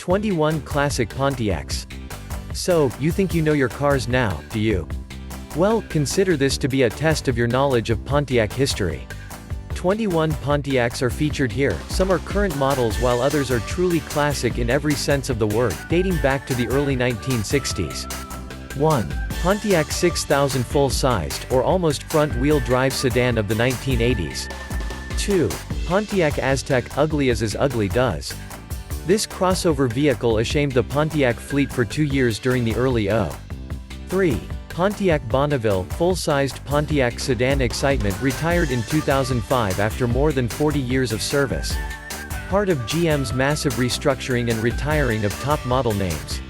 21 Classic Pontiacs. So, you think you know your cars now, do you? Well, consider this to be a test of your knowledge of Pontiac history. 21 Pontiacs are featured here. Some are current models while others are truly classic in every sense of the word, dating back to the early 1960s. 1. Pontiac 6000 full-sized, or almost front-wheel drive sedan of the 1980s. 2. Pontiac Aztec, ugly as ugly does. This crossover vehicle ashamed the Pontiac fleet for 2 years during the early 3. Pontiac Bonneville, full-sized Pontiac sedan excitement retired in 2005 after more than 40 years of service. Part of GM's massive restructuring and retiring of top model names.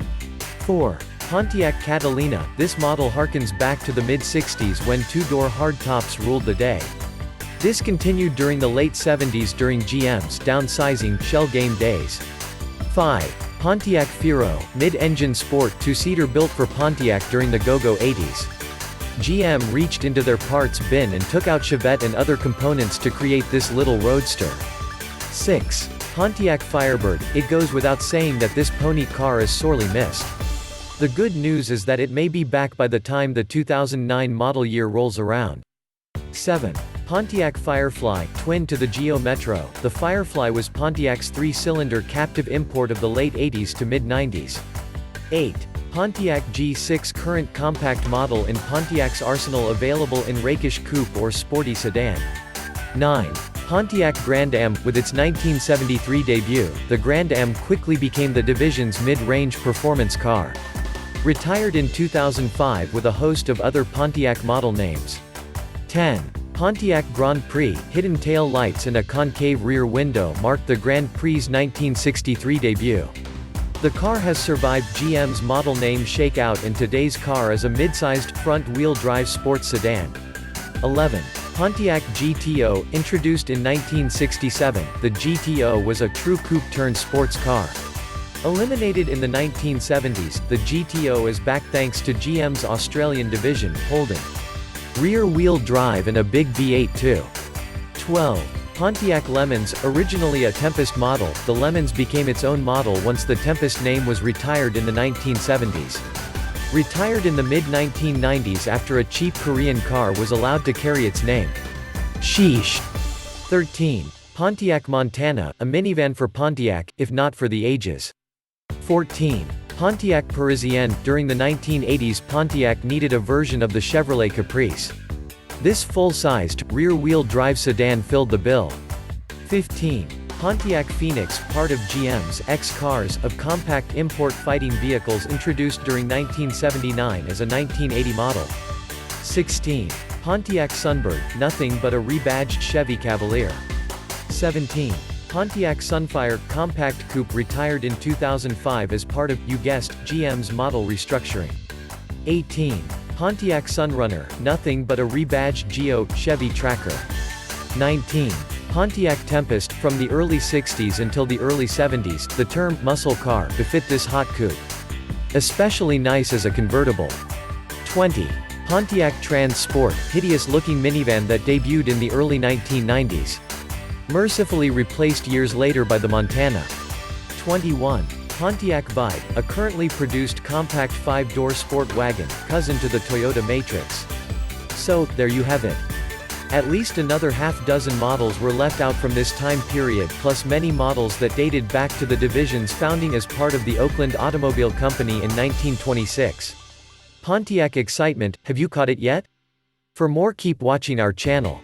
4. Pontiac Catalina, this model harkens back to the mid-60s when two-door hardtops ruled the day. This continued during the late 70s during GM's downsizing shell game days. 5. Pontiac Fiero, mid-engine sport two-seater built for Pontiac during the go-go 80s. GM reached into their parts bin and took out Chevette and other components to create this little roadster. 6. Pontiac Firebird, it goes without saying that this pony car is sorely missed. The good news is that it may be back by the time the 2009 model year rolls around. 7. Pontiac Firefly, twin to the Geo Metro, the Firefly was Pontiac's three-cylinder captive import of the late 80s to mid-90s. 8. Pontiac G6 current compact model in Pontiac's arsenal available in rakish coupe or sporty sedan. 9. Pontiac Grand Am, with its 1973 debut, the Grand Am quickly became the division's mid-range performance car. Retired in 2005 with a host of other Pontiac model names. 10. Pontiac Grand Prix, hidden tail lights and a concave rear window marked the Grand Prix's 1963 debut. The car has survived GM's model name shakeout and today's car is a mid-sized, front-wheel drive sports sedan. 11. Pontiac GTO, introduced in 1967, the GTO was a true coupe-turned-sports car. Eliminated in the 1970s, the GTO is back thanks to GM's Australian division, Holden. Rear-wheel drive and a big V8 too. 12. Pontiac Lemons, originally a Tempest model, the Lemons became its own model once the Tempest name was retired in the 1970s. Retired in the mid-1990s after a cheap Korean car was allowed to carry its name. Sheesh. 13. Pontiac Montana, a minivan for Pontiac, if not for the ages. 14. Pontiac Parisienne, during the 1980s Pontiac needed a version of the Chevrolet Caprice. This full-sized, rear-wheel drive sedan filled the bill. 15. Pontiac Phoenix, part of GM's X-Cars, of compact import fighting vehicles introduced during 1979 as a 1980 model. 16. Pontiac Sunbird, nothing but a rebadged Chevy Cavalier. 17. Pontiac Sunfire, compact coupe retired in 2005 as part of, you guessed, GM's model restructuring. 18. Pontiac Sunrunner, nothing but a rebadged Geo Chevy Tracker. 19. Pontiac Tempest, from the early 60s until the early 70s, the term muscle car befit this hot coupe. Especially nice as a convertible. 20. Pontiac Trans Sport, hideous-looking minivan that debuted in the early 1990s. Mercifully replaced years later by the Montana. 21. Pontiac Vibe, a currently produced compact 5-door sport wagon, cousin to the Toyota Matrix. So, there you have it. At least another half-dozen models were left out from this time period plus many models that dated back to the division's founding as part of the Oakland Automobile Company in 1926. Pontiac excitement, have you caught it yet? For more keep watching our channel.